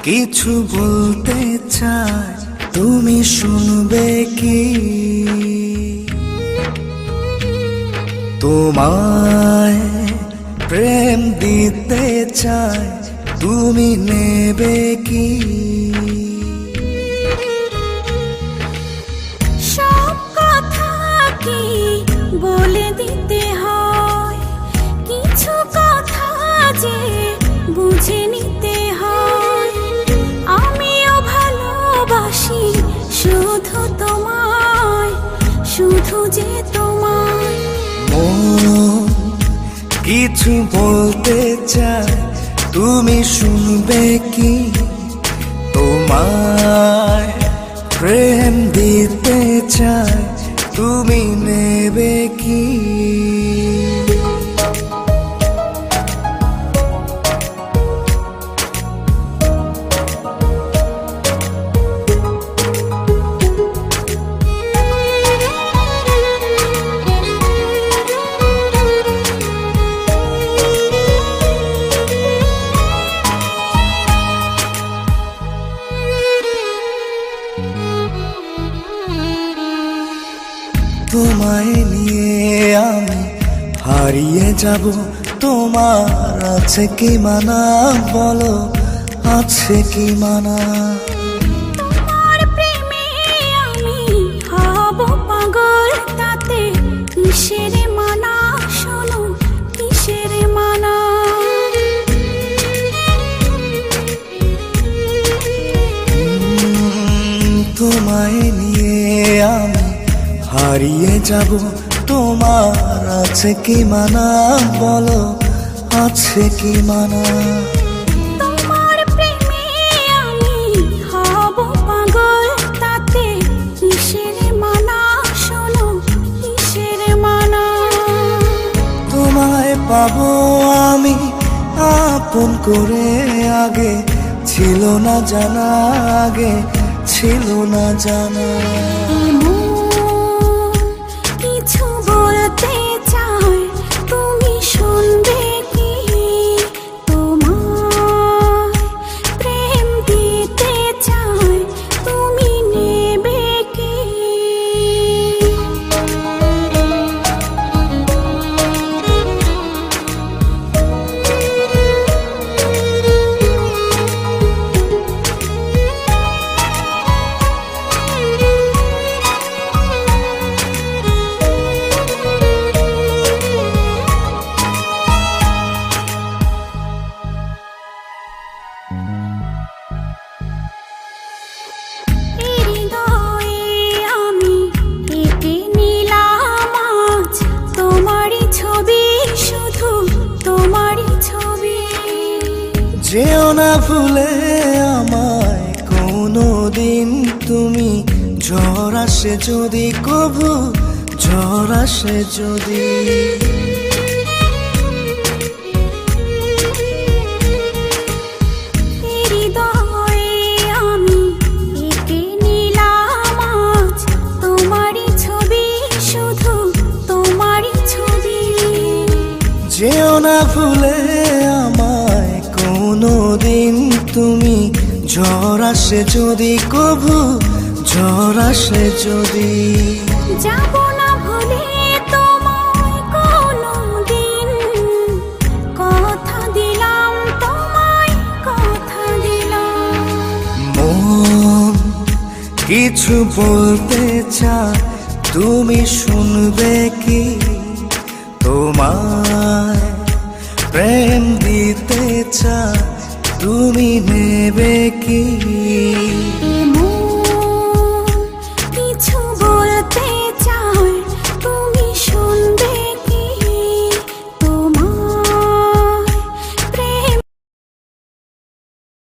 কিছু বলতে চাই, তুমি শুনবে কি? তোমায় প্রেম দিতে চাই, তুমি নেবে কি? সব কথা কি বলে দিতে হয়, কিছু কথা যে বুঝে নিতে হয়। আমিও ভালোবাসি শুধু তোমায়, শুধু যে তোমায়। মন কিছু বলতে চাই, তুমি শুনবে কি? তোমায় প্রেম দিতে চাই, তুমি নেবে কি? তোমায় নিয়ে আমি হারিয়ে যাব, তোমার আছে কি মানা? বলো, আছে কি মানা? তোমার প্রেমে আমি হব পাগল, তাতে কিসের মানা? শোনো, কিসের মানা? তোমায় নিয়ে আমি হারিয়ে যাব, তোমার আছে কি মানা? বলো, আছে কি মানা? তোমার প্রেমে আমি হব পাগল, তাতে কিসের মানা? শোনো, কিসের মানা? তোমায় পাবো আমি আপন করে, আগে ছিল না জানা, আগে ছিল না জানা। কিছু বলতে চাই, তুমি শুনবে কি? তোমায় প্রেম দিতে চাই, তুমি নেবে কি? হৃদয়ে আমি এঁকে নিলাম আজ তোমারই ছবি, শুধু তোমারই ছবি। যেও না ভুলে আমায় কোনো দিন তুমি, ঝড় আসে যদি কভু, ঝড় আসে যদি। হৃদয়ে আমি এঁকে নিলাম আজ তোমারই ছবি, শুধু তোমারই ছবি। যেও না ভুলে আমায় কোনো দিন তুমি, ঝড় আসে যদি কভু, ঝড় আসে যদি। যাব না ভুলে তোমায় কোনোদিন, কথা দিলাম তোমায়, কথা দিলাম। মন কিছু বলতে চায়, তুমি শুনবে কি? তোমায় প্রেম দিতে চাই, তুমি নেবে কি?